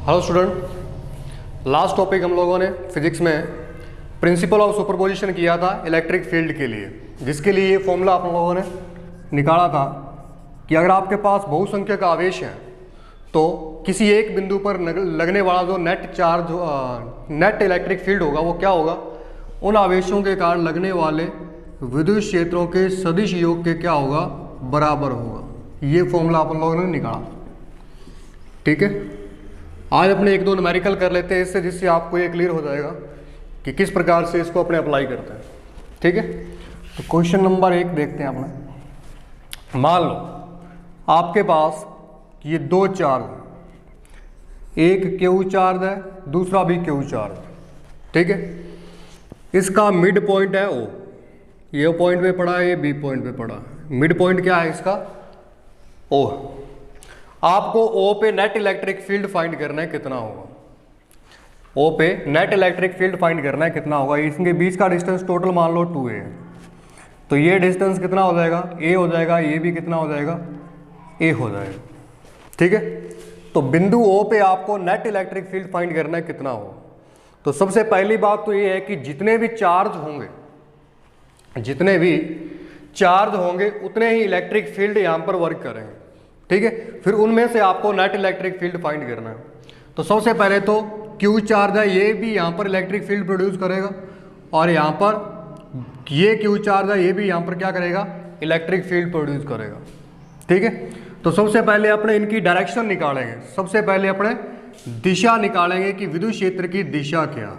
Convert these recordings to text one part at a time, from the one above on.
Hello student, last topic हम लोगों ने फिजिक्स में प्रिंसिपल ऑफ सुपरपोजिशन किया था इलेक्ट्रिक फील्ड के लिए, जिसके लिए ये फॉर्मूला आप लोगों ने निकाला था कि अगर आपके पास बहुसंख्यक आवेश हैं तो किसी एक बिंदु पर लगने वाला जो net charge net electric field होगा वो क्या होगा, उन आवेशों के कारण लगने वाले विद्युत क्षेत्रों के सदिश योग के क्या होगा, बराबर होगा। ये फॉर्मूला आप लोगों ने निकाला, ठीक है। आज अपने एक दो न्यूमेरिकल कर लेते हैं इससे, जिससे आपको ये क्लियर हो जाएगा कि किस प्रकार से इसको अपने अप्लाई करते हैं, ठीक है। तो क्वेश्चन नंबर 1 देखते हैं अपने। मान लो आपके पास ये दो चार्ज, एक क्यू चार्ज है, दूसरा भी क्यू चार्ज, ठीक है। इसका मिड पॉइंट है ओ, ये पॉइंट पे पड़ा है, ये बी पॉइंट पे पड़ा है। मिड पॉइंट क्या है इसका, ओ। आपको ओ पे नेट इलेक्ट्रिक फील्ड फाइंड करना है, कितना होगा। ओ पे नेट इलेक्ट्रिक फील्ड फाइंड करना है, कितना होगा। इसके बीच का डिस्टेंस टोटल मान लो 2a है, तो ये डिस्टेंस कितना हो जाएगा, a हो जाएगा। ये भी कितना हो जाएगा, a हो जाएगा, ठीक है। तो बिंदु ओ पे आपको नेट इलेक्ट्रिक फील्ड फाइंड करना है, कितना होगा। तो सबसे पहली बात तो ये है कि जितने भी चार्ज होंगे उतने ही इलेक्ट्रिक फील्ड यहां पर वर्क करेंगे, ठीक है। फिर उनमें से आपको नेट इलेक्ट्रिक फील्ड फाइंड करना है। तो सबसे पहले तो क्यू चार्ज है, ये भी यहाँ पर इलेक्ट्रिक फील्ड प्रोड्यूस करेगा, और यहाँ पर ये क्यू चार्ज है, ये भी यहाँ पर क्या करेगा, इलेक्ट्रिक फील्ड प्रोड्यूस करेगा, ठीक है। तो सबसे पहले अपने इनकी डायरेक्शन निकालेंगे, सबसे पहले अपने दिशा निकालेंगे कि विद्युत क्षेत्र की दिशा क्या,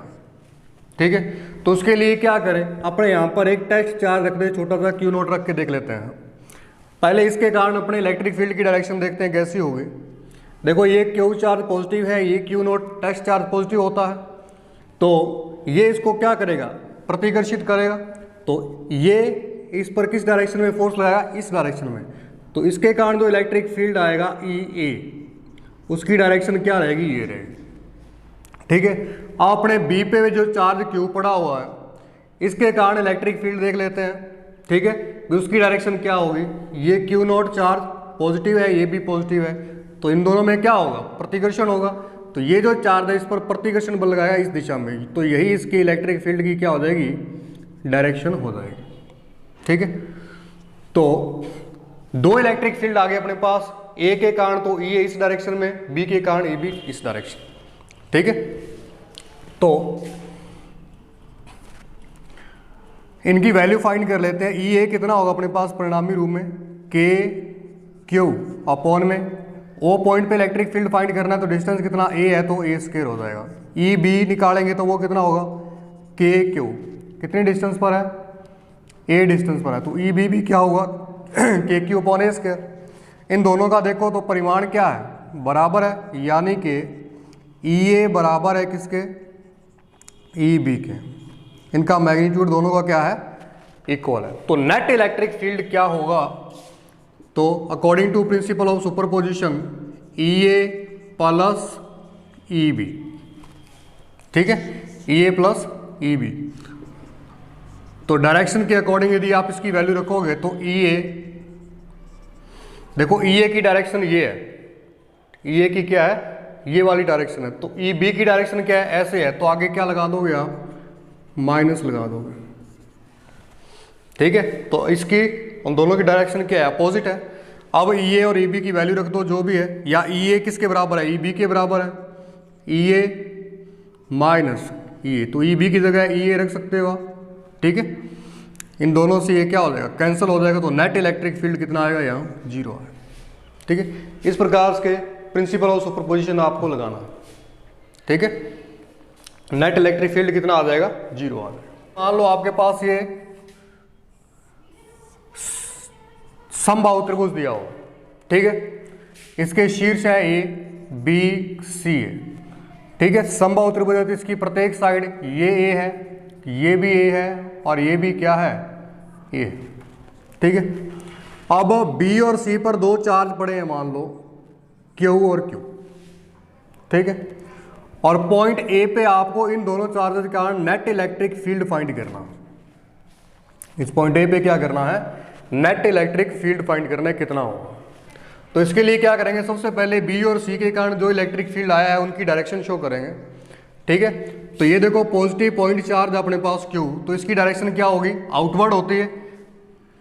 ठीक है। तो उसके लिए क्या करें, अपने यहाँ पर एक टेस्ट चार्ज रख दे, छोटा सा क्यू नोट रख के देख लेते हैं। पहले इसके कारण अपने इलेक्ट्रिक फील्ड की डायरेक्शन देखते हैं कैसी होगी। देखो ये क्यू चार्ज पॉजिटिव है, ये q note test charge positive होता है, तो ये इसको क्या करेगा, प्रतिकर्षित करेगा। तो ये इस पर किस डायरेक्शन में फोर्स लगाएगा, इस डायरेक्शन में। तो इसके कारण जो इलेक्ट्रिक फील्ड आएगा ई ए, उसकी डायरेक्शन क्या रहेगी, ये रहेगी, ठीक है। अब अपने बी पे जो चार्ज क्यू पड़ा हुआ है, इसके कारण इलेक्ट्रिक फील्ड देख लेते हैं, ठीक है। उसकी डायरेक्शन क्या होगी, ये क्यू नॉट चार्ज पॉजिटिव है, ये भी पॉजिटिव है, तो इन दोनों में क्या होगा, प्रतिकर्षण होगा। तो ये जो चार्ज है इस पर प्रतिकर्षण बल लगाएगा इस दिशा में, तो यही इसकी इलेक्ट्रिक फील्ड की क्या हो जाएगी, डायरेक्शन हो जाएगी, ठीक है। तो दो इलेक्ट्रिक फील्ड आ गए अपने पास, ए के कारण तो ई इस डायरेक्शन में, बी के कारण ए भी इस डायरेक्शन, ठीक है। तो इनकी वैल्यू फाइंड कर लेते हैं। ई ए कितना होगा अपने पास परिणामी रूप में, के क्यू अपॉन में ओ पॉइंट पे इलेक्ट्रिक फील्ड फाइंड करना है, तो डिस्टेंस कितना ए है, तो ए स्क्वायर हो जाएगा। ई बी निकालेंगे तो वो कितना होगा, के क्यू, कितने डिस्टेंस पर है, ए डिस्टेंस पर है, तो ई बी भी क्या होगा, के क्यू अपॉन ए स्क्वायर। इन दोनों का देखो तो परिमाण क्या है, बराबर है, यानी कि ई ए बराबर है किसके, ई बी के। इनका मैग्नीट्यूड दोनों का क्या है, इक्वल है। तो नेट इलेक्ट्रिक फील्ड क्या होगा, तो according to principle of superposition E A plus E B, ठीक है, E A plus E B. तो डायरेक्शन के अकॉर्डिंग यदि आप इसकी वैल्यू रखोगे तो ई ए, देखो ई ए की डायरेक्शन ये है, ई ए की क्या है, ये वाली डायरेक्शन है। तो ई बी की डायरेक्शन क्या है, ऐसे है, तो आगे क्या लगा दोगे आप, माइनस लगा दोगे, ठीक है। तो इसकी उन दोनों की डायरेक्शन क्या है, अपोजिट है। अब ई ए और ई बी की वैल्यू रख दो जो भी है, या ई ए किसके बराबर है, ई बी के बराबर है, ई ए माइनस ई ए, तो ई बी की जगह ई ए रख सकते हो, ठीक है। इन दोनों से ये क्या हो जाएगा, कैंसिल हो जाएगा, तो नेट इलेक्ट्रिक फील्ड कितना आएगा, यहाँ 0 है, ठीक है। इस प्रकार के प्रिंसिपल ऑफ सुपरपोजिशन आपको लगाना है, ठीक है। नेट इलेक्ट्रिक फील्ड कितना आ जाएगा, 0 आ जाएगा। मान लो आपके पास ये समबाहु त्रिभुज दिया हो, ठीक है। इसके शीर्ष है ए बी सी है, ठीक है। समबाहु त्रिभुज है तो इसकी प्रत्येक साइड, ये ए है, ये भी ए है, और ये भी क्या है, ए, ठीक है। अब बी और सी पर दो चार्ज पड़े हैं, मान लो क्यू और क्यू, ठीक है। और पॉइंट ए पे आपको इन दोनों चार्जेस के कारण नेट इलेक्ट्रिक फील्ड फाइंड करना। इस पॉइंट ए पे क्या करना है, नेट इलेक्ट्रिक फील्ड फाइंड करना है, कितना होगा। तो इसके लिए क्या करेंगे, सबसे पहले बी और सी के कारण जो इलेक्ट्रिक फील्ड आया है उनकी डायरेक्शन शो करेंगे। ठीक है, तो ये देखो पॉजिटिव पॉइंट चार्ज अपने पास क्यू, तो इसकी डायरेक्शन क्या होगी, आउटवर्ड होती है,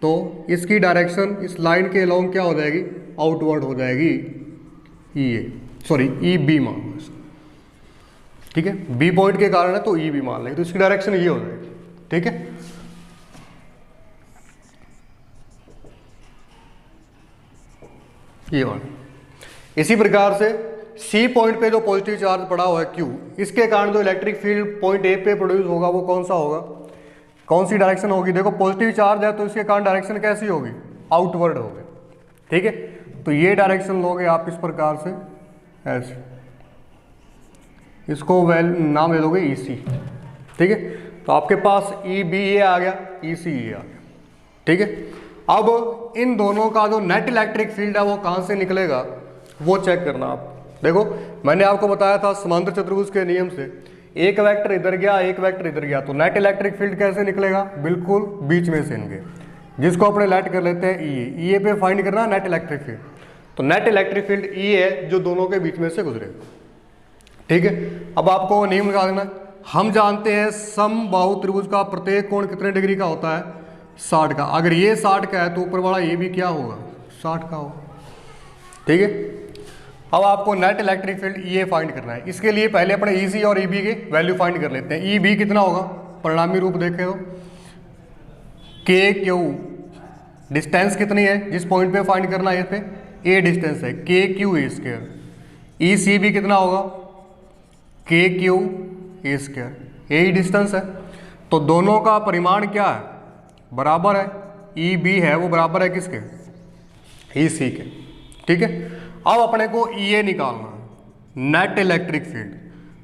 तो इसकी डायरेक्शन इस लाइन के अलोंग क्या हो जाएगी, आउटवर्ड हो जाएगी, ई बी मान लो इसको। ठीक है, बी पॉइंट के कारण है तो ई बी मान लेंगे, तो इसकी डायरेक्शन ये हो जाएगी। ठीक है, ये वाला। इसी प्रकार से सी पॉइंट पे जो पॉजिटिव चार्ज पड़ा हुआ है क्यू, इसके कारण जो इलेक्ट्रिक फील्ड पॉइंट ए पे प्रोड्यूस होगा वो कौन सा होगा, कौन सी डायरेक्शन होगी, देखो पॉजिटिव चार्ज है तो इसके कारण डायरेक्शन कैसी होगी, आउटवर्ड होगी। ठीक है, तो ये डायरेक्शन लोगे आप इस प्रकार से ऐसे, इसको नाम दे दोगे ई सी। ठीक है, तो आपके पास ई बी ए आ गया, ई सी ए आ गया। ठीक है, अब इन दोनों का जो नेट इलेक्ट्रिक फील्ड है वो कहाँ से निकलेगा वो चेक करना आप। देखो मैंने आपको बताया था समांतर चतुर्भुज के नियम से एक वेक्टर इधर गया एक वेक्टर इधर गया, तो नेट इलेक्ट्रिक फील्ड कैसे निकलेगा, बिल्कुल बीच में से इनके, जिसको अपने लेट कर लेते हैं ई ए पे फाइंड करना नेट इलेक्ट्रिक फील्ड। तो नेट इलेक्ट्रिक फील्ड ई है जो दोनों के बीच में से गुजरेगा। ठीक है, अब आपको नियम लगा देना, हम जानते हैं समबाहु त्रिभुज का प्रत्येक कोण कितने डिग्री का होता है, 60 का। अगर ये 60 का है तो ऊपर वाला ये भी क्या होगा, 60 का होगा। ठीक है, अब आपको नेट इलेक्ट्रिक फील्ड ई ए फाइंड करना है। इसके लिए पहले अपने ई सी और ई बी के वैल्यू फाइंड कर लेते हैं। ई बी कितना होगा, परिणामी रूप देखें तो के क्यू, डिस्टेंस कितनी है जिस पॉइंट पे फाइंड करना है, इस पे ए डिस्टेंस है, k q A square. E C B कितना होगा, के क्यू ए स्क्वायर, यही डिस्टेंस है। तो दोनों का परिमाण क्या है, बराबर है, ई बी है वो बराबर है किसके, ई सी के। ठीक है, अब अपने को ई ए निकालना है, नेट इलेक्ट्रिक फील्ड।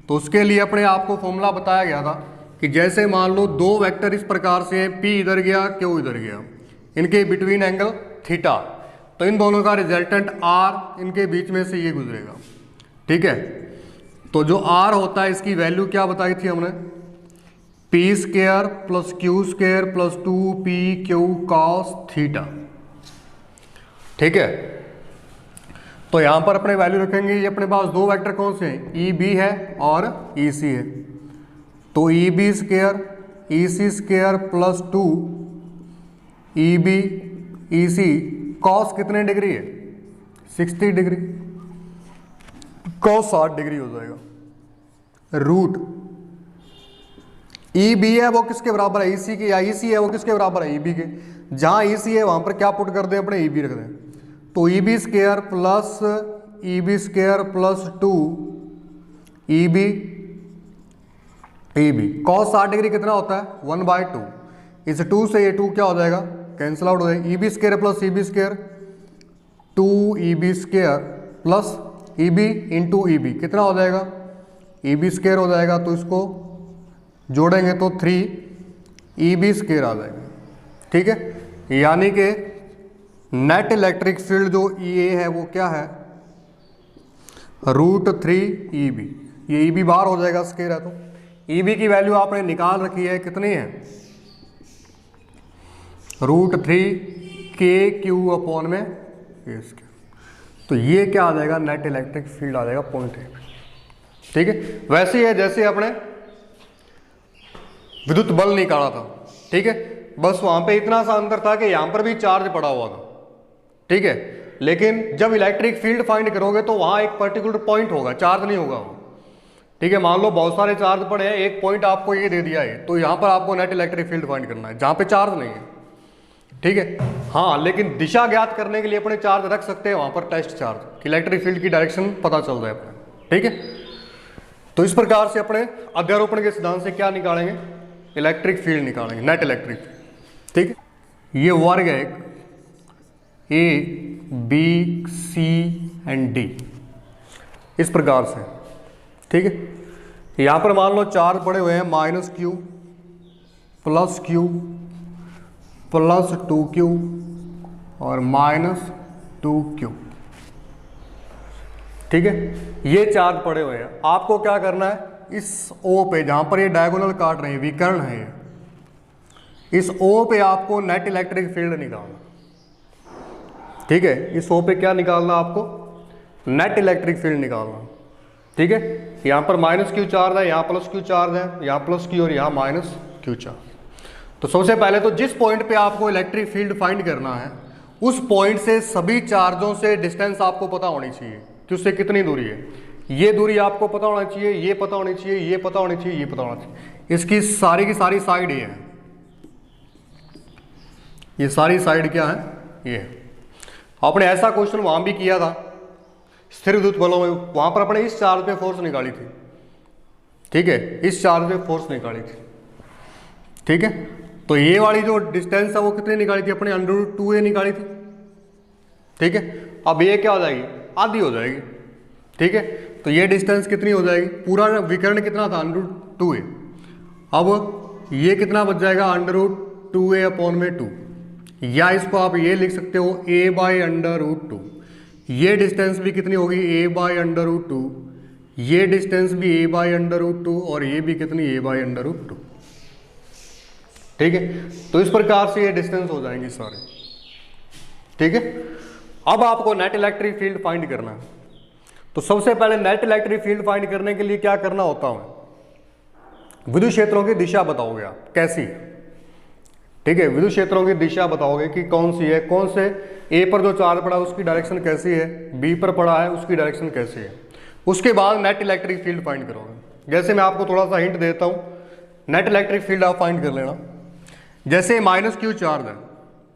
तो उसके लिए अपने आपको फॉर्मूला बताया गया था कि जैसे मान लो दो वेक्टर इस प्रकार से हैं, पी इधर गया क्यू इधर गया, इनके बिटवीन एंगल थीटा, तो इन दोनों का रिजल्टेंट आर इनके बीच में से ये गुजरेगा। ठीक है, तो जो आर होता है इसकी वैल्यू क्या बताई थी हमने, P square plus Q square plus 2 PQ cos theta. ठीक है, तो यहां पर अपने वैल्यू रखेंगे, ये अपने पास दो वेक्टर कौन से हैं, ई बी है और ई सी है, तो E B square E C square plus 2 E B E C cos कितने डिग्री है, 60 डिग्री, कॉस 60 डिग्री हो जाएगा। रूट ई बी है वो किसके बराबर है, ई सी के, या ई सी है वो किसके बराबर है, ई बी के। जहां ई सी है वहां पर क्या पुट कर दें, अपने ई बी रख दें, तो E B square plus E B square plus 2 E B cos 60 degree कितना होता है, 1/2। इस 2 से ये 2 क्या हो जाएगा, कैंसिल आउट हो जाएगा। E B square plus E B square 2 E B square plus E B into E B कितना हो जाएगा, ई बी स्क्वायर हो जाएगा, तो इसको जोड़ेंगे तो 3 ई बी स्क्वायर आ जाएगा। ठीक है, यानी कि नेट इलेक्ट्रिक फील्ड जो ई ए है वो क्या है, √3 ई बी, ये ई बी बाहर हो जाएगा स्क्वायर है, तो ई बी की वैल्यू आपने निकाल रखी है, कितनी है, √3 KQ अपॉन में ए स्क्वायर। तो ये क्या आ जाएगा, नेट इलेक्ट्रिक फील्ड आ जाएगा पॉइंट ए। ठीक है, वैसे ही है जैसे अपने विद्युत बल निकाला था। ठीक है, बस वहां पे इतना सा अंतर था कि यहां पर भी चार्ज पड़ा हुआ था। ठीक है, लेकिन जब इलेक्ट्रिक फील्ड फाइंड करोगे तो वहां एक पर्टिकुलर पॉइंट होगा, चार्ज नहीं होगा वो। ठीक है, मान लो बहुत सारे चार्ज पड़े हैं, एक पॉइंट आपको ये दे दिया है, तो यहां पर आपको नेट इलेक्ट्रिक फील्ड फाइंड करना है जहां पे चार्ज नहीं है। ठीक है, हाँ, लेकिन दिशा ज्ञात करने के लिए अपने चार्ज रख सकते हैं वहां पर, टेस्ट चार्ज, इलेक्ट्रिक फील्ड की डायरेक्शन पता चल जाए अपने। ठीक है, तो इस प्रकार से अपने अध्यारोपण के सिद्धांत से क्या निकालेंगे, इलेक्ट्रिक फील्ड निकालेंगे, नेट इलेक्ट्रिक फील्ड। ठीक है, ये वर्ग है एक A B C and D इस प्रकार से। ठीक है, यहां पर मान लो चार्ज पड़े हुए हैं -Q plus Q plus 2Q और -2Q। ठीक है, ये चार्ज पड़े हुए हैं, आपको क्या करना है, इस O पे जहां पर ये डायगोनल काट रहे हैं, विकर्ण है ये, इस O पे आपको नेट इलेक्ट्रिक फील्ड निकालना। ठीक है, इस O पे क्या निकालना आपको, नेट इलेक्ट्रिक फील्ड निकालना। ठीक है, यहाँ पर माइनस क्यू चार्ज है, यहाँ प्लस क्यू चार्ज है, यहाँ प्लस क्यू और यहाँ माइनस क्यू चार्ज। तो सबसे पहले तो जिस पॉइंट पे आपको इलेक्ट्रिक फील्ड फाइंड करना है उस पॉइंट से सभी चार्जों से डिस्टेंस आपको पता होनी चाहिए कि उससे कितनी दूरी है। ये दूरी आपको पता होना चाहिए, ये पता होनी चाहिए, ये पता होनी चाहिए, ये पता होना चाहिए। इसकी सारी की सारी साइड ये है, ये सारी साइड क्या है, ये। आपने ऐसा क्वेश्चन वहां भी किया था स्थिर विद्युत बलों में, वहां पर अपने इस चार्ज पे फोर्स निकाली थी। ठीक है, इस चार्ज पे फोर्स निकाली थी। ठीक है, तो ये वाली जो डिस्टेंस है वो कितनी निकाली थी अपने, √2a निकाली थी। ठीक है, अब ये क्या हो जाएगी, आधी हो जाएगी। ठीक है, तो ये डिस्टेंस कितनी हो जाएगी, पूरा विकर्ण कितना था, √2a। अब ये कितना बच जाएगा, √2a/2, या इसको आप ये लिख सकते हो a/√2। ये डिस्टेंस भी कितनी होगी, a/√2, ये डिस्टेंस भी a/√2 और ये भी कितनी, a/√2। ठीक है, तो इस प्रकार से ये डिस्टेंस हो जाएंगे सारे। ठीक है, अब आपको नेट इलेक्ट्रिक फील्ड फाइंड करना है। तो सबसे पहले नेट इलेक्ट्रिक फील्ड फाइंड करने के लिए क्या करना होता है, विद्युत क्षेत्रों की दिशा बताओगे आप कैसी है। ठीक है, विद्युत क्षेत्रों की दिशा बताओगे कि कौन सी है, कौन से ए पर जो चार्ज पड़ा है उसकी डायरेक्शन कैसी है, बी पर पड़ा है उसकी डायरेक्शन कैसी है। उसके बाद नेट इलेक्ट्रिक फील्ड फाइंड करोगे। जैसे मैं आपको थोड़ा सा हिंट देता हूं, नेट इलेक्ट्रिक फील्ड आप फाइंड कर लेना। जैसे माइनस क्यू चार्ज है,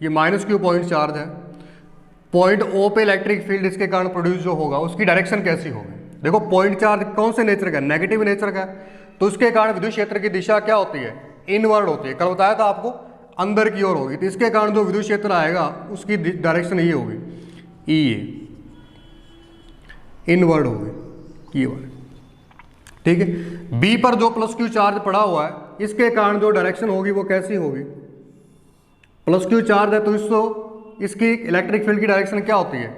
ये माइनस क्यू पॉइंट चार्ज है, पॉइंट ओ पे इलेक्ट्रिक फील्ड इसके कारण प्रोड्यूस जो होगा उसकी डायरेक्शन कैसी होगी। देखो पॉइंट चार्ज कौन से नेचर का है, नेगेटिव नेचर का है, तो उसके कारण विद्युत क्षेत्र की दिशा क्या होती है, इनवर्ड होती है। कल बताया था आपको, अंदर की ओर होगी। तो इसके कारण जो विद्युत क्षेत्र आएगा उसकी डायरेक्शन ये होगी, ई इनवर्ड होगी, ये वाली। ठीक है, बी पर जो प्लस क्यू चार्ज पड़ा हुआ है इसके कारण जो डायरेक्शन होगी वो कैसी होगी, प्लस क्यू चार्ज है तो इसकी इलेक्ट्रिक फील्ड की डायरेक्शन क्या होती है,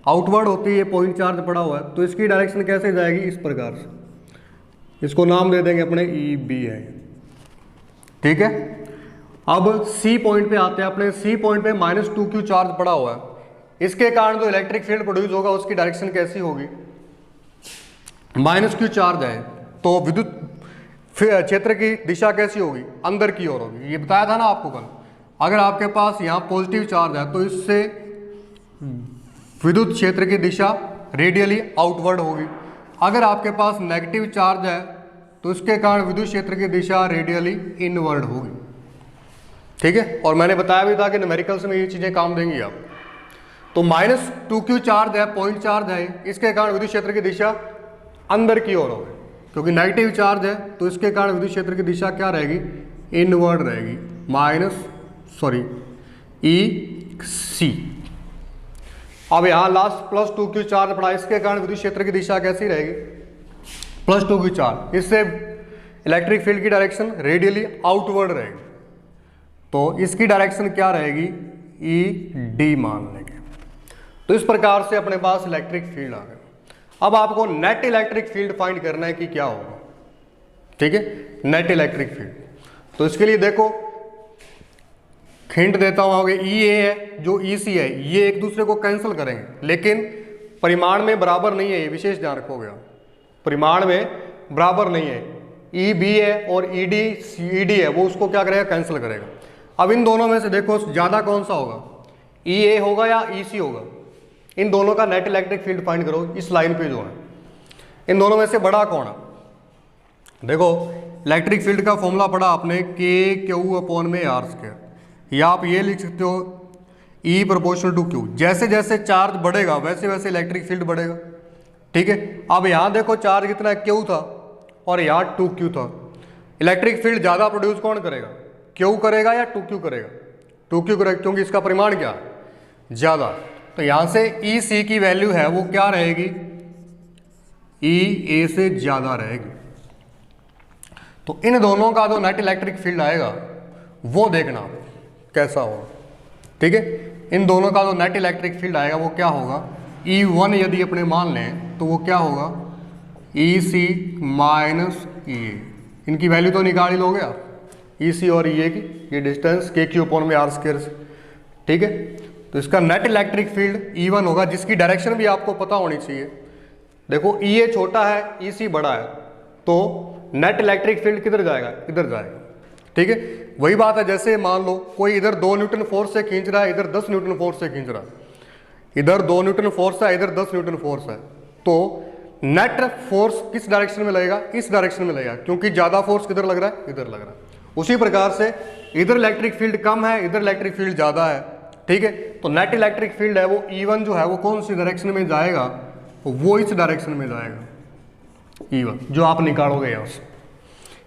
आउटवर्ड होती है। पॉइंट चार्ज पड़ा हुआ है तो इसकी डायरेक्शन कैसे जाएगी, इस प्रकार से। इसको नाम दे देंगे अपने ई बी है। ठीक है, अब सी पॉइंट पे आते हैं। अपने सी पॉइंट पे -2q चार्ज पड़ा हुआ है, इसके कारण जो इलेक्ट्रिक फील्ड प्रोड्यूस होगा उसकी डायरेक्शन कैसी होगी, -q चार्ज है तो विद्युत क्षेत्र की दिशा कैसी होगी, अंदर की ओर होगी। ये बताया था ना आपको कल। अगर आपके पास यहाँ पॉजिटिव चार्ज है तो इससे विद्युत क्षेत्र की दिशा रेडियली आउटवर्ड होगी। अगर आपके पास नेगेटिव चार्ज है तो इसके कारण विद्युत क्षेत्र की दिशा रेडियली इनवर्ड होगी। ठीक है, और मैंने बताया भी था कि न्यूमेरिकल्स में ये चीजें काम देंगी आप। तो -2q चार्ज है, पॉइंट चार्ज है, इसके कारण विद्युत क्षेत्र की दिशा अंदर की ओर होगी, क्योंकि नेगेटिव चार्ज है तो इसके कारण विद्युत क्षेत्र की दिशा क्या रहेगी, इनवर्ड रहेगी, ई सी। अब यहाँ लास्ट +2q चार्ज पड़ा, इसके कारण विद्युत क्षेत्र की दिशा कैसी रहेगी, +2q चार्ज, इससे इलेक्ट्रिक फील्ड की डायरेक्शन रेडियली आउटवर्ड रहेगी, तो इसकी डायरेक्शन क्या रहेगी, ई डी मान लेंगे। तो इस प्रकार से अपने पास इलेक्ट्रिक फील्ड आ गया। अब आपको नेट इलेक्ट्रिक फील्ड फाइंड करना है कि क्या होगा। ठीक है, नेट इलेक्ट्रिक फील्ड, तो इसके लिए देखो हिंट देता हूं, आगे ई ए है जो ई सी है, ये एक दूसरे को कैंसिल करेंगे, लेकिन परिमाण में बराबर नहीं है, ये विशेष ध्यान रखोगे। परिमाण में बराबर नहीं है, ई बी है और ई डी है, वो उसको क्या करेगा, कैंसिल करेगा। अब इन दोनों में से देखो ज्यादा कौन सा होगा, ई ए होगा या ई सी होगा। इन दोनों का नेट इलेक्ट्रिक फील्ड फाइंड करो इस लाइन पे जो है, इन दोनों में से बड़ा कौन है। देखो इलेक्ट्रिक फील्ड का फॉर्मूला पढ़ा आपने, Q/R², या आप ये लिख सकते हो E ∝ Q। जैसे जैसे चार्ज बढ़ेगा वैसे वैसे इलेक्ट्रिक फील्ड बढ़ेगा। ठीक है, अब यहाँ देखो चार्ज कितना है, Q था और यहाँ 2Q था। इलेक्ट्रिक फील्ड ज्यादा प्रोड्यूस कौन करेगा, Q करेगा या 2Q करेगा, 2Q करेगा, क्योंकि इसका परिमाण क्या है, ज्यादा। तो यहां से ई सी की वैल्यू है वो क्या रहेगी, ई ए से ज्यादा रहेगी। तो इन दोनों का जो नेट इलेक्ट्रिक फील्ड आएगा वो देखना कैसा होगा। ठीक है, इन दोनों का जो नेट इलेक्ट्रिक फील्ड आएगा वो क्या होगा, E1 यदि अपने मान लें तो वो क्या होगा, ई सी माइनस ई ए। इनकी वैल्यू तो निकाल ही लोगे आप, ई सी और ई ए की, ये डिस्टेंस KQ/R²। ठीक है, तो इसका नेट इलेक्ट्रिक फील्ड E1 होगा, जिसकी डायरेक्शन भी आपको पता होनी चाहिए। देखो EA छोटा है, EC बड़ा है, तो नेट इलेक्ट्रिक फील्ड किधर जाएगा, इधर जाएगा। ठीक है, वही बात है जैसे मान लो कोई इधर 2 न्यूटन फोर्स से खींच रहा है, इधर 10 न्यूटन फोर्स से खींच रहा है, इधर 2 न्यूटन फोर्स है, इधर 10 न्यूटन फोर्स है, तो नेट फोर्स किस डायरेक्शन में लगेगा, इस डायरेक्शन में लगेगा, क्योंकि ज्यादा फोर्स किधर लग रहा है, इधर लग रहा है। उसी प्रकार से इधर इलेक्ट्रिक फील्ड कम है, इधर इलेक्ट्रिक फील्ड ज्यादा है। ठीक है, तो नेट इलेक्ट्रिक फील्ड है वो E1 जो है वो कौन सी डायरेक्शन में जाएगा, वो इस डायरेक्शन में जाएगा, E1 जो आप निकालोगे यहां से।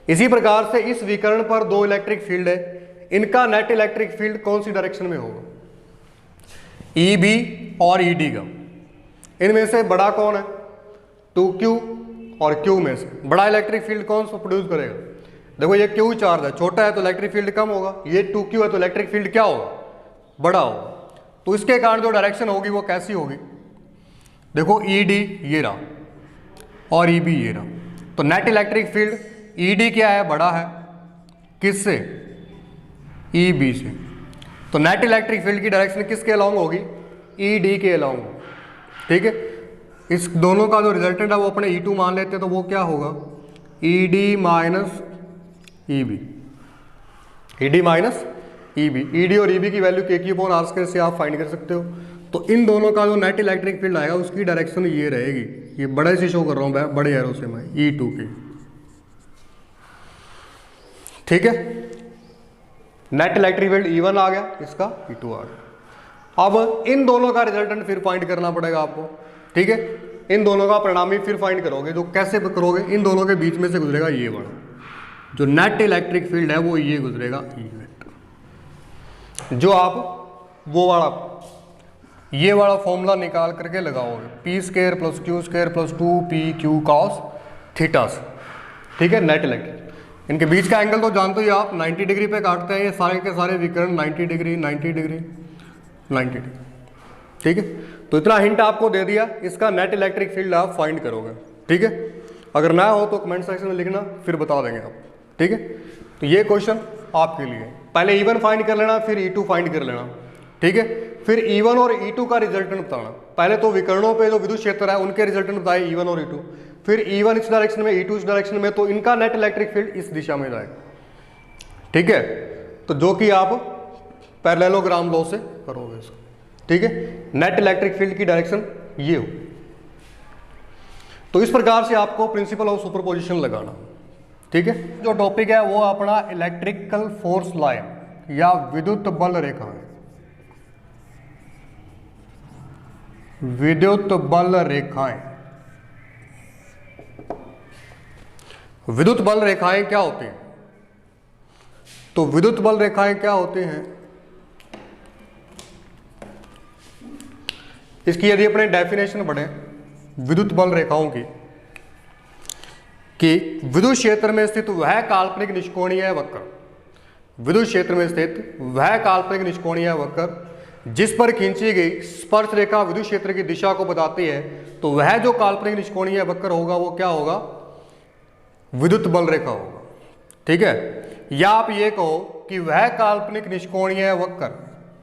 इसी प्रकार से इस विकर्ण पर 2 इलेक्ट्रिक फील्ड है, इनका नेट इलेक्ट्रिक फील्ड कौन सी डायरेक्शन में होगा, EB और ED का। इनमें से बड़ा कौन है, 2Q और Q में से बड़ा इलेक्ट्रिक फील्ड कौन सा प्रोड्यूस करेगा। देखो ये Q चार्ज है, छोटा है तो इलेक्ट्रिक फील्ड कम होगा, ये 2Q है तो इलेक्ट्रिक फील्ड क्या होगा, बड़ा होगा। तो इसके कारण जो डायरेक्शन होगी वो कैसी होगी, देखो ED ये रहा और EB ये रहा, तो नेट इलेक्ट्रिक फील्ड ED क्या है, बड़ा है, किससे, EB से। तो नेट इलेक्ट्रिक फील्ड की डायरेक्शन किसके अलोंग होगी, ED के अलोंग। ठीक है, इस दोनों का जो रिजल्टेंट है वो अपने E2 मान लेते हैं, तो वो क्या होगा, ED minus EB, ED minus EB। ED और EB की वैल्यू KQ/R² से आप फाइंड कर सकते हो। तो इन दोनों का जो नेट इलेक्ट्रिक फील्ड आएगा उसकी डायरेक्शन ये रहेगी, ये बड़े से शो कर रहा हूं, बड़े एरो से मैं, E2 की। ठीक है, नेट इलेक्ट्रिक फील्ड E1 आ गया, इसका E2 आ गया। अब इन दोनों का रिजल्टेंट फिर फाइंड करना पड़ेगा आपको। ठीक है, इन दोनों का परिणामी फिर फाइंड करोगे, जो कैसे करोगे, इन दोनों के बीच में से गुजरेगा ये वाला, जो नेट इलेक्ट्रिक फील्ड है वो ये गुजरेगा E वेक्टर, जो आप वो वाला ये वाला फॉर्मूला निकाल करके लगाओगे, P² + Q² + 2PQ cos theta से। ठीक है, नेट इलेक्ट्रिक, इनके बीच का एंगल तो जानते ही आप, 90 डिग्री पे काटते हैं ये सारे के सारे विकर्ण, 90 डिग्री 90 डिग्री 90 डिग्री। ठीक है, तो इतना हिंट आपको दे दिया, इसका नेट इलेक्ट्रिक फील्ड आप फाइंड करोगे। ठीक है, अगर ना हो तो कमेंट सेक्शन में लिखना, फिर बता देंगे आप। ठीक है, तो ये क्वेश्चन आपके लिए, पहले E1 फाइंड कर लेना, फिर E2 फाइंड कर लेना। ठीक है, फिर E1 और E2 का रिजल्टेंट बताना। पहले तो विकर्णों पे जो विद्युत क्षेत्र है उनके रिजल्टेंट बताए E1 और E2, फिर E1 इस डायरेक्शन में, E2 इस डायरेक्शन में, तो इनका नेट इलेक्ट्रिक फील्ड इस दिशा में जाएगा। ठीक है, तो जो कि आप पैरेललोग्राम लॉ से करोगे इसको। ठीक है, नेट इलेक्ट्रिक फील्ड की डायरेक्शन ये हो। तो इस प्रकार से आपको प्रिंसिपल ऑफ सुपरपोजिशन लगाना। ठीक है, जो टॉपिक है वो अपना इलेक्ट्रिकल फोर्स लाइन या विद्युत बल रेखा है, विद्युत बल रेखाएं। विद्युत बल रेखाएं क्या होती हैं, तो विद्युत बल रेखाएं क्या होती हैं, इसकी यदि अपने डेफिनेशन पढ़े विद्युत बल रेखाओं की, कि विद्युत क्षेत्र में स्थित वह काल्पनिक निष्कोणीय वक्र, विद्युत क्षेत्र में स्थित वह काल्पनिक निष्कोणीय वक्र जिस पर खींची गई स्पर्श रेखा विद्युत क्षेत्र की दिशा को बताती है, तो वह जो काल्पनिक निष्कोणीय वक्र होगा वो क्या होगा, विद्युत बल रेखा होगा। ठीक है, या आप ये कहो कि वह काल्पनिक निष्कोणीय वक्र,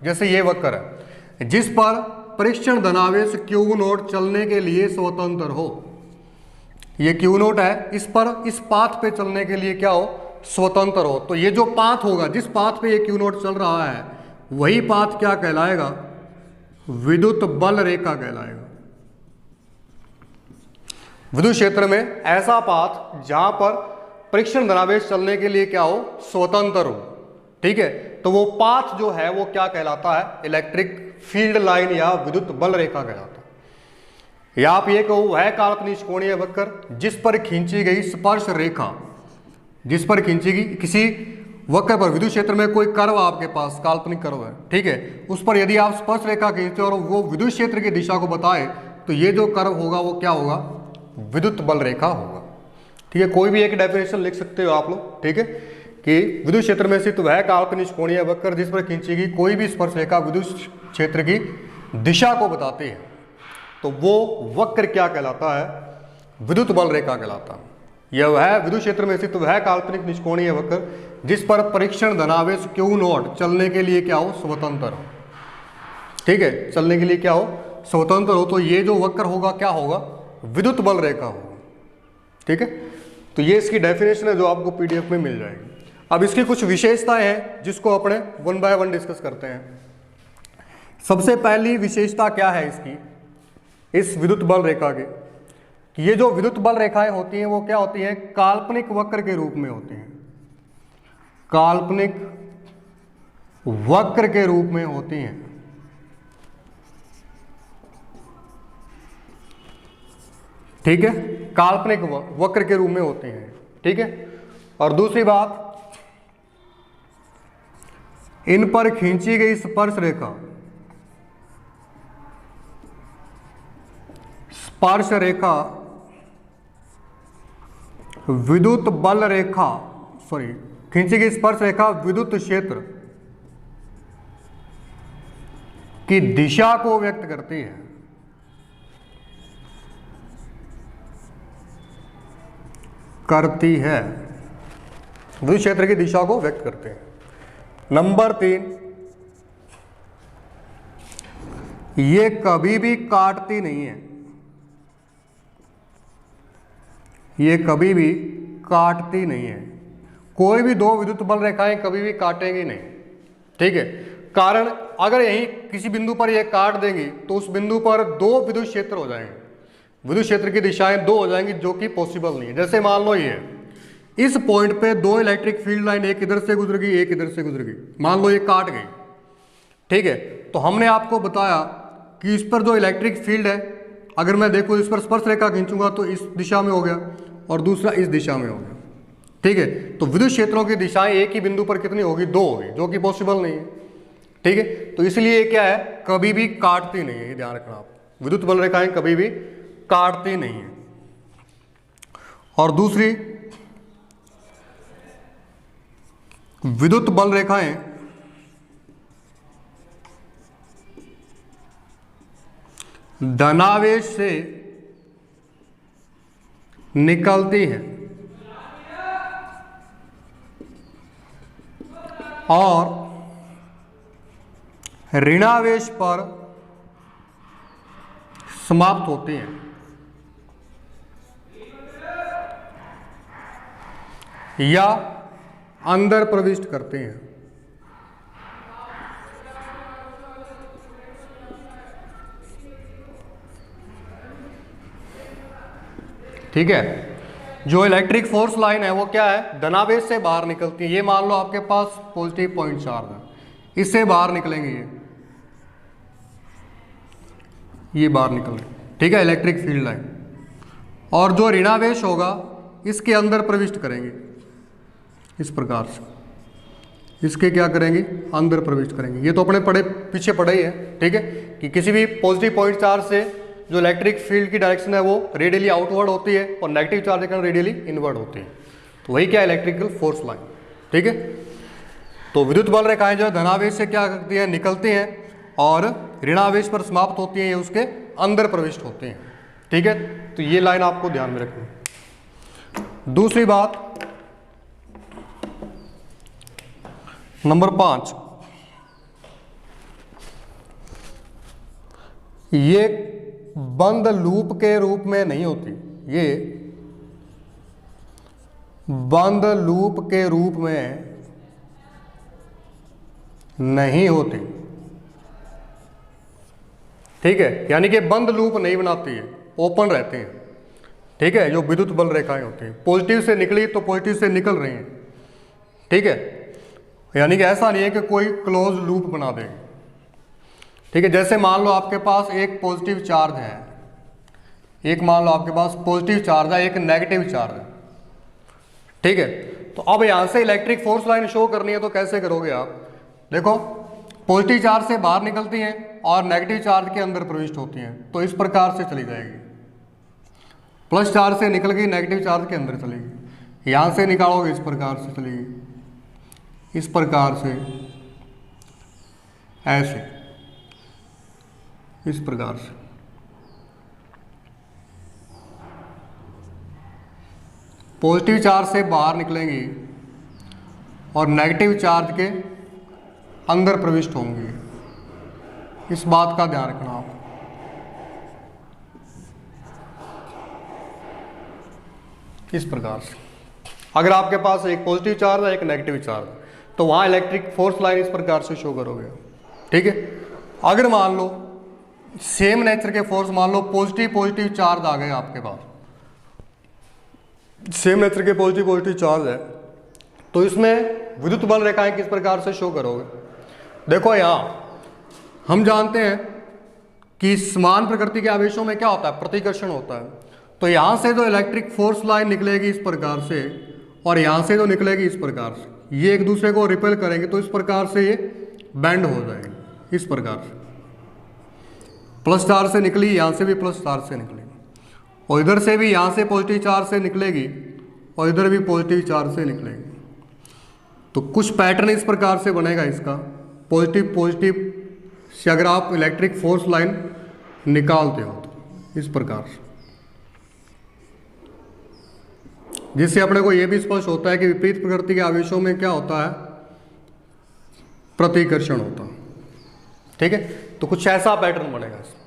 जैसे ये वक्र है, जिस पर परीक्षण धनावेश Q0 चलने के लिए स्वतंत्र हो, ये Q0 है, इस पर इस पाथ पे चलने के लिए क्या हो, स्वतंत्र हो। तो ये जो पाथ होगा, जिस पाथ पे ये Q0 चल रहा है, वही पाथ क्या कहलाएगा, विद्युत बल रेखा कहलाएगा। विद्युत क्षेत्र में ऐसा पाथ जहां पर परीक्षण धनावेश चलने के लिए क्या हो, स्वतंत्र हो। ठीक है, तो वो पाथ जो है वो क्या कहलाता है, इलेक्ट्रिक फील्ड लाइन या विद्युत बल रेखा कहलाता है। या आप ये कहो वह काल्पनिक निष्कोणीय वक्र जिस पर खींची गई स्पर्श रेखा, जिस पर खींची गई किसी वक्र पर, विद्युत क्षेत्र में कोई कर्व आपके पास काल्पनिक कर्व है, ठीक है, उस पर यदि आप स्पर्श रेखा खींचते और वो विद्युत क्षेत्र की दिशा को बताए, तो ये जो कर्व होगा वो क्या होगा, विद्युत बल रेखा होगा। ठीक है, कोई भी एक डेफिनेशन लिख सकते हो आप लोग। ठीक है, कि विद्युत क्षेत्र में स्थित वह काल्पनिक निष्कोणीय वक्र जिस पर खींची गई कोई भी स्पर्श रेखा विद्युत क्षेत्र की दिशा को बताती है, तो वो वक्र क्या कहलाता है, विद्युत बल रेखा कहलाता है। यह वह विद्युत क्षेत्र में स्थित वह काल्पनिक निष्कोणीय वक्र जिस पर परीक्षण धनावेश Q0 चलने के लिए क्या हो, स्वतंत्र हो। ठीक है, चलने के लिए क्या हो, स्वतंत्र हो। तो ये जो वक्र होगा क्या होगा, विद्युत बल रेखा होगा। ठीक है, तो ये इसकी डेफिनेशन है जो आपको पीडीएफ में मिल जाएगी। अब इसकी कुछ विशेषताएं हैं जिसको अपने वन बाय वन डिस्कस करते हैं। सबसे पहली विशेषता क्या है इसकी, इस विद्युत बल रेखा के, ये जो विद्युत बल रेखाएं होती हैं वो क्या होती हैं, काल्पनिक वक्र के रूप में होती हैं, काल्पनिक वक्र के रूप में होती हैं। ठीक है, काल्पनिक वक्र के रूप में होते हैं। ठीक है, और दूसरी बात, इन पर खींची गई स्पर्श रेखा, स्पर्श रेखा विद्युत बल रेखा, सॉरी, खींची गई स्पर्श रेखा विद्युत क्षेत्र की दिशा को व्यक्त करती है, विद्युत क्षेत्र की दिशा को व्यक्त करते हैं। नंबर 3, ये कभी भी काटती नहीं है, ये कभी भी काटती नहीं है। कोई भी दो विद्युत बल रेखाएं कभी भी काटेंगी नहीं। ठीक है, कारण अगर यहीं किसी बिंदु पर ये काट देंगी तो उस बिंदु पर दो विद्युत क्षेत्र हो जाएंगे, विद्युत क्षेत्र की दिशाएं दो हो जाएंगी, जो कि पॉसिबल नहीं है। जैसे मान लो ये इस पॉइंट पे दो इलेक्ट्रिक फील्ड लाइन, एक इधर से गुजर गई, एक इधर से गुजर गई, मान लो ये काट गई। ठीक है, तो हमने आपको बताया कि इस पर जो इलेक्ट्रिक फील्ड है, अगर मैं देखूँ इस पर स्पर्श रेखा खींचूंगा तो इस दिशा में हो गया और दूसरा इस दिशा में हो गया। ठीक है, तो विद्युत क्षेत्रों की दिशाएं एक ही बिंदु पर कितनी होगी, दो होगी, जो कि पॉसिबल नहीं है। ठीक है, तो इसलिए क्या है, कभी भी काटती नहीं है, ये ध्यान रखना आप, विद्युत बल रेखाएं कभी भी काटती नहीं है। और दूसरी, विद्युत बल रेखाएं धनावेश से निकलती हैं और ऋणावेश पर समाप्त होती हैं। या अंदर प्रविष्ट करते हैं। ठीक है, जो इलेक्ट्रिक फोर्स लाइन है वो क्या है, धनावेश से बाहर निकलती है। ये मान लो आपके पास पॉजिटिव पॉइंट चार्ज है, इससे बाहर निकलेंगे, ये बाहर निकल रहे। ठीक है, इलेक्ट्रिक फील्ड लाइन। और जो ऋणावेश होगा इसके अंदर प्रविष्ट करेंगे, इस प्रकार से इसके क्या करेंगे, अंदर प्रविष्ट करेंगे। ये तो अपने पीछे पढ़े ही है। ठीक है, कि किसी भी पॉजिटिव पॉइंट चार्ज से जो इलेक्ट्रिक फील्ड की डायरेक्शन है वो रेडियली आउटवर्ड होती है और नेगेटिव चार्ज के कारण रेडियली इनवर्ड होती है। तो वही क्या, इलेक्ट्रिकल फोर्स लाइन। ठीक है, तो विद्युत बल रेखाएं जो है धनावेश से क्या करती हैं, निकलती हैं और ऋणावेश पर समाप्त होती हैं, ये उसके अंदर प्रविष्ट होते हैं। ठीक है, तो ये लाइन आपको ध्यान में रखनी। दूसरी बात, नंबर 5, ये बंद लूप के रूप में नहीं होती, ये बंद लूप के रूप में नहीं होती। ठीक है, यानी कि बंद लूप नहीं बनाती है, ओपन रहते हैं। ठीक है, जो विद्युत बल रेखाएं होती हैं, पॉजिटिव से निकली तो पॉजिटिव से निकल रही हैं। ठीक है, यानी कि ऐसा नहीं है कि कोई क्लोज लूप बना देगी। ठीक है, जैसे मान लो आपके पास एक पॉजिटिव चार्ज है, एक मान लो आपके पास पॉजिटिव चार्ज है, एक नेगेटिव चार्ज है। ठीक है, तो अब यहां से इलेक्ट्रिक फोर्स लाइन शो करनी है तो कैसे करोगे आप, देखो पॉजिटिव चार्ज से बाहर निकलती हैं और नेगेटिव चार्ज के अंदर प्रविष्ट होती हैं, तो इस प्रकार से चली जाएगी। प्लस चार्ज से निकल गई, नेगेटिव चार्ज के अंदर चलेगी। यहां से निकालोगे इस प्रकार से चलेगी, इस प्रकार से, ऐसे, इस प्रकार से। पॉजिटिव चार्ज से बाहर निकलेंगी और नेगेटिव चार्ज के अंदर प्रविष्ट होंगी। इस बात का ध्यान रखना आप। इस प्रकार से अगर आपके पास एक पॉजिटिव चार्ज है एक नेगेटिव चार्ज तो वहां इलेक्ट्रिक फोर्स लाइन इस प्रकार से शो करोगे, ठीक है। अगर मान लो सेम नेचर के फोर्स, मान लो पॉजिटिव पॉजिटिव चार्ज आ गए आपके पास, सेम नेचर के पॉजिटिव पॉजिटिव चार्ज है, तो इसमें विद्युत बल रेखाएं किस प्रकार से शो करोगे। देखो यहां हम जानते हैं कि समान प्रकृति के आवेशों में क्या होता है, प्रतिकर्षण होता है। तो यहां से जो इलेक्ट्रिक फोर्स लाइन निकलेगी इस प्रकार से, और यहां से जो निकलेगी इस प्रकार से, ये एक दूसरे को रिपेल करेंगे, तो इस प्रकार से ये बेंड हो जाएंगे। इस प्रकार से प्लस चार्ज से निकली, यहां से भी प्लस चार्ज से निकलेगी, और इधर से भी यहां से पॉजिटिव चार्ज से निकलेगी, और इधर भी पॉजिटिव चार्ज से निकलेगी। तो कुछ पैटर्न इस प्रकार से बनेगा इसका, पॉजिटिव पॉजिटिव से अगर आप इलेक्ट्रिक फोर्स लाइन निकालते हो तो इस प्रकार से, जिससे अपने को यह भी स्पष्ट होता है कि विपरीत प्रकृति के आवेशों में क्या होता है, प्रतिकर्षण होता है, ठीक है। तो कुछ ऐसा पैटर्न बनेगा इसमें।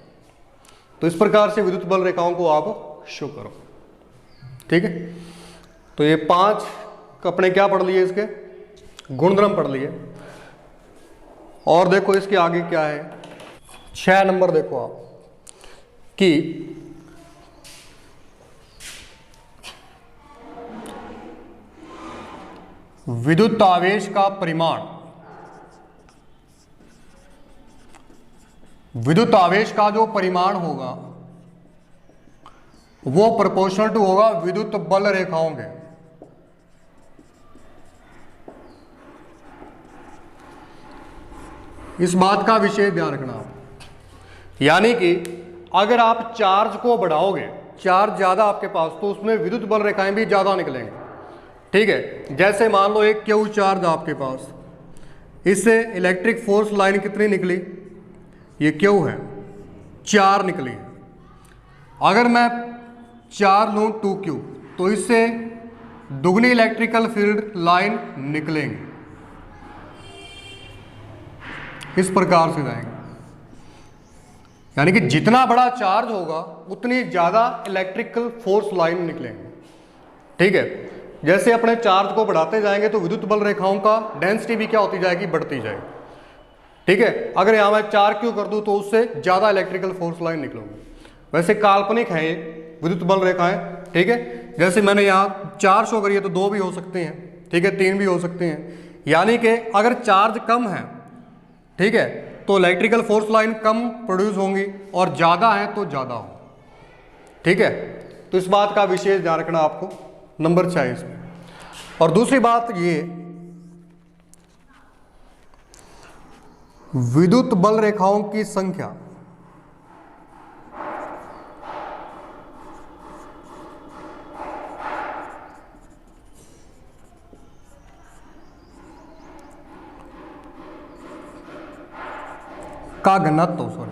तो इस प्रकार से विद्युत बल रेखाओं को आप शो करो, ठीक है। तो ये 5 अपने क्या पढ़ लिए, इसके गुणधर्म पढ़ लिए। और देखो इसके आगे क्या है, 6 नंबर देखो आप कि विद्युत आवेश का परिमाण, विद्युत आवेश का जो परिमाण होगा वो प्रोपोर्शनल टू होगा विद्युत बल रेखाओं के। इस बात का विशेष ध्यान रखना आप। यानी कि अगर आप चार्ज को बढ़ाओगे, चार्ज ज्यादा आपके पास, तो उसमें विद्युत बल रेखाएं भी ज्यादा निकलेंगे, ठीक है। जैसे मान लो एक क्यू चार्ज आपके पास, इससे इलेक्ट्रिक फोर्स लाइन कितनी निकली, ये क्यू है, 4 निकली। अगर मैं 4 लूँ 2Q, तो इससे दुगनी इलेक्ट्रिकल फील्ड लाइन निकलेंगे, इस प्रकार से जाएंगे। यानी कि जितना बड़ा चार्ज होगा उतनी ज्यादा इलेक्ट्रिकल फोर्स लाइन निकलेंगे, ठीक है। जैसे अपने चार्ज को बढ़ाते जाएंगे तो विद्युत बल रेखाओं का डेंसिटी भी क्या होती जाएगी, बढ़ती जाएगी, ठीक है। अगर यहां मैं 4Q कर दूं तो उससे ज्यादा इलेक्ट्रिकल फोर्स लाइन निकलेंगे। वैसे काल्पनिक है ये विद्युत बल रेखाएं, ठीक है। जैसे मैंने यहाँ 4 शो करी है तो 2 भी हो सकते हैं, ठीक है, 3 भी हो सकते हैं। यानी कि अगर चार्ज कम है, ठीक है, तो इलेक्ट्रिकल फोर्स लाइन कम प्रोड्यूस होंगी, और ज्यादा है तो ज्यादा हो, ठीक है। तो इस बात का विशेष ध्यान रखना आपको, नंबर 6 इसमें। और दूसरी बात ये, विद्युत बल रेखाओं की संख्या का घनत्व, सॉरी,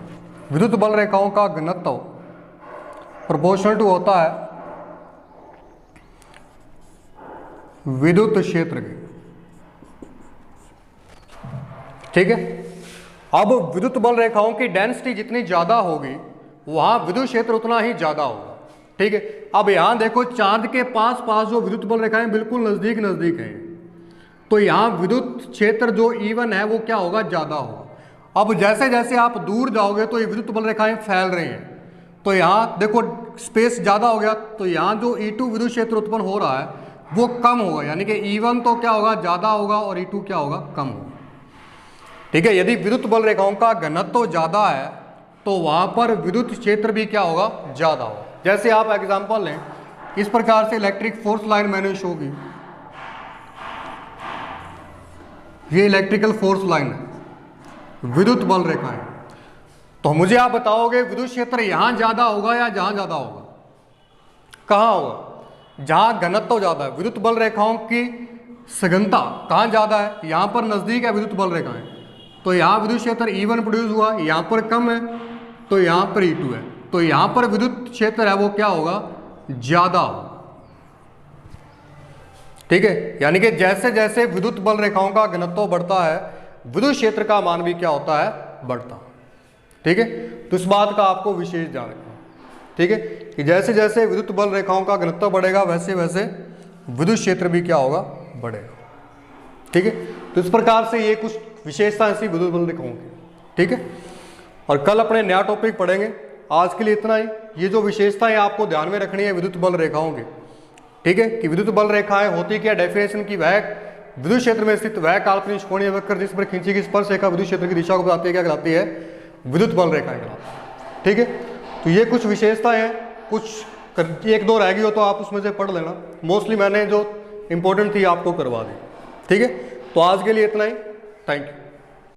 विद्युत बल रेखाओं का घनत्व प्रोपोर्शनल टू होता है विद्युत क्षेत्र के, ठीक है। अब विद्युत बल रेखाओं की डेंसिटी जितनी ज्यादा होगी वहां विद्युत क्षेत्र उतना ही ज्यादा होगा, ठीक है। अब यहां देखो चांद के पास पास जो विद्युत बल रेखाएं बिल्कुल नजदीक नजदीक है, तो यहां विद्युत क्षेत्र जो E1 है वो क्या होगा, ज्यादा होगा। अब जैसे जैसे आप दूर जाओगे तो ये विद्युत बल रेखाएं फैल रही हैं, तो यहाँ देखो स्पेस ज्यादा हो गया, तो यहाँ जो E2 विद्युत क्षेत्र उत्पन्न हो रहा है वो कम होगा। यानी कि E1 तो क्या होगा, ज्यादा होगा, और E2 क्या होगा, कम होगा, ठीक है। यदि विद्युत बल रेखाओं का घनत्व ज्यादा है तो वहां पर विद्युत क्षेत्र भी क्या होगा, ज्यादा होगा। जैसे आप एग्जांपल लें, इस प्रकार से इलेक्ट्रिक फोर्स लाइन मैंने शो की, ये इलेक्ट्रिकल फोर्स लाइन है, विद्युत बल रेखा है। तो मुझे आप बताओगे विद्युत क्षेत्र यहां ज्यादा होगा या जहां ज्यादा होगा, कहां होगा, जहां घनत्व ज्यादा है। विद्युत बल रेखाओं की सघनता कहां ज्यादा है, यहां पर नजदीक है विद्युत बल रेखाएं, तो यहां विद्युत क्षेत्र E1 प्रोड्यूस हुआ, यहां पर कम है तो यहां पर E2 है, तो यहां पर विद्युत क्षेत्र है वो क्या होगा, ज्यादा होगा, ठीक है। यानी कि जैसे जैसे विद्युत बल रेखाओं का घनत्व बढ़ता है विद्युत क्षेत्र का मान भी क्या होता है, बढ़ता है। ठीक है। तो इस बात का आपको विशेष ध्यान रखना, ठीक है, कि जैसे जैसे विद्युत बल रेखाओं का घनत्व बढ़ेगा वैसे वैसे विद्युत क्षेत्र भी क्या होगा, बढ़ेगा, ठीक है। तो इस प्रकार से ये कुछ विशेषताएं ऐसी विद्युत बल रेखाओं की, ठीक है। और कल अपने नया टॉपिक पढ़ेंगे। आज के लिए इतना ही। ये जो विशेषताएं आपको ध्यान में रखनी है विद्युत बल रेखाओं की, ठीक है, कि विद्युत बल रेखाएं होती क्या, डेफिनेशन की, वह विद्युत क्षेत्र में स्थित वह काल्पनिक कोणीय वक्र जिस पर खींची गई स्पर्श रेखा विद्युत क्षेत्र की दिशा को बताती है, क्या कहलाती है, विद्युत बल रेखाएं कहलाती है, ठीक है। तो ये कुछ विशेषताएं हैं, कुछ एक दो रह गई हो तो आप उसमें से पढ़ लेना। मोस्टली मैंने जो इंपॉर्टेंट थी आपको करवा दी, ठीक है। तो आज के लिए इतना ही। Thank you.